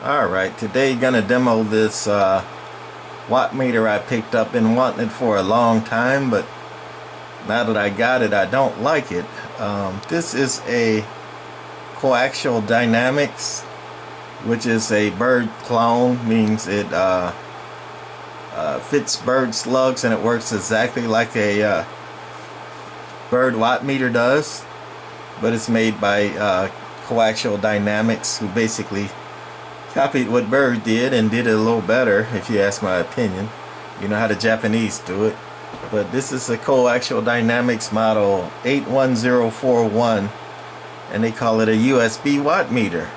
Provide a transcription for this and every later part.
Alright, today gonna demo this watt meter I picked up. Been wanting it for a long time, but now that I got it, I don't like it. This is a Coaxial Dynamics, which is a Bird clone. Means it fits Bird slugs and it works exactly like a Bird watt meter does, but it's made by Coaxial Dynamics, who basically copied what Bird did and did it a little better, if you ask my opinion. You know how the Japanese do it. But this is a Coaxial Dynamics model 81041, and they call it a USB watt meter,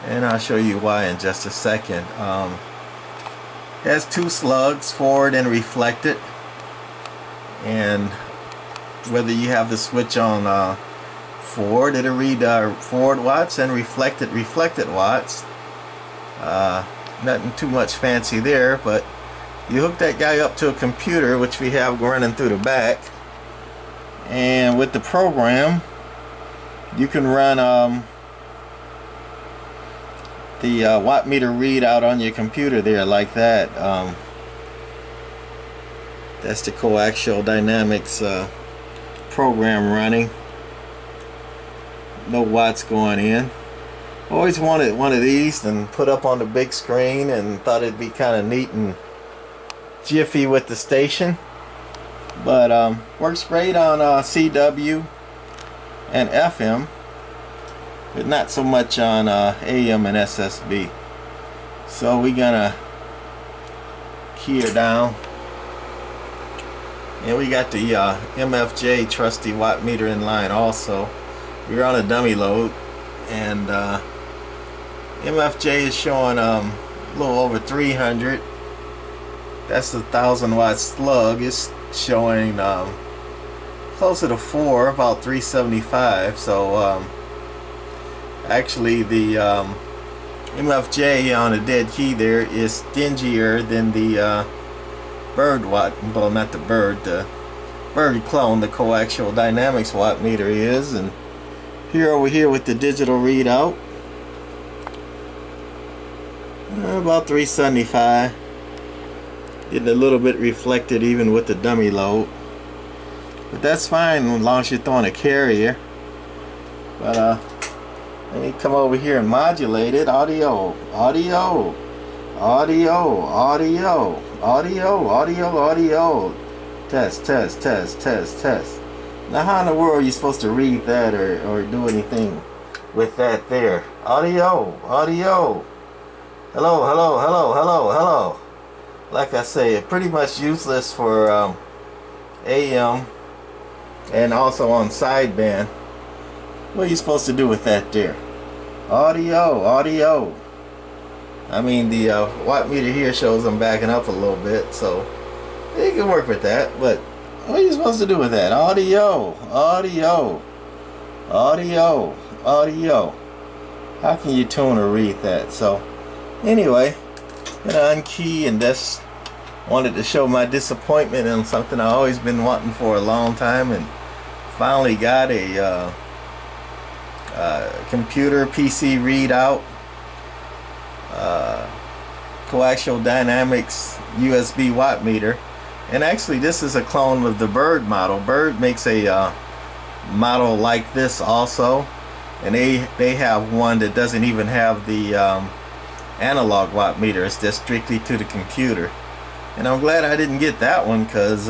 and I'll show you why in just a second. It has two slugs, forward and reflected, and whether you have the switch on forward, it'll read forward watts, and reflected watts. Nothing too much fancy there, but you hook that guy up to a computer, which we have running through the back, and with the program you can run the watt meter readout on your computer there, like that. That's the Coaxial Dynamics program running. No watts going in. Always wanted one of these and put up on the big screen, and thought it'd be kind of neat and jiffy with the station. But works great on CW and FM, but not so much on AM and SSB. So we're gonna key her down, and we got the MFJ trusty watt meter in line also. We're on a dummy load, and MFJ is showing a little over 300. That's a 1000 watt slug. It's showing closer to 4, about 375. So actually the MFJ on a dead key there is stingier than the Bird watt, well, not the Bird clone, the Coaxial Dynamics watt meter is. And here, over here with the digital readout, about 375. Getting a little bit reflected even with the dummy load, but that's fine as long as you're throwing a carrier. But let me come over here and modulate it. Audio, audio, audio, audio, audio, audio, audio. Test, test, test, test, test. Now how in the world are you supposed to read that or do anything with that there? Audio, audio. Hello, hello, hello, hello, hello. Like I say, pretty much useless for AM and also on sideband. What are you supposed to do with that there? Audio, audio. I mean, the watt meter here shows I'm backing up a little bit, so you can work with that. But what are you supposed to do with that? Audio, audio, audio, audio. How can you tune or read that? So anyway, gonna unkey, and just wanted to show my disappointment in something I've always been wanting for a long time, and finally got a computer PC readout, Coaxial Dynamics USB watt meter. And actually this is a clone of the Bird model. Bird makes a model like this also, and they have one that doesn't even have the analog watt meter. It's just strictly to the computer, and I'm glad I didn't get that one, because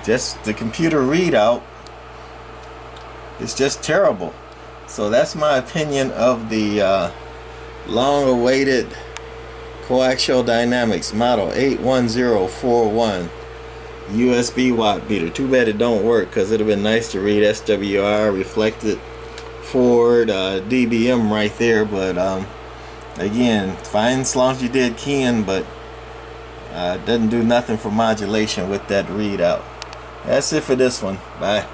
just the computer readout is just terrible. So that's my opinion of the long-awaited Coaxial Dynamics model 81041 USB watt meter. Too bad it don't work, because it would have been nice to read SWR, reflected, forward, dBm right there. But again, fine as long as you did keying, but it doesn't do nothing for modulation with that readout. That's it for this one. Bye.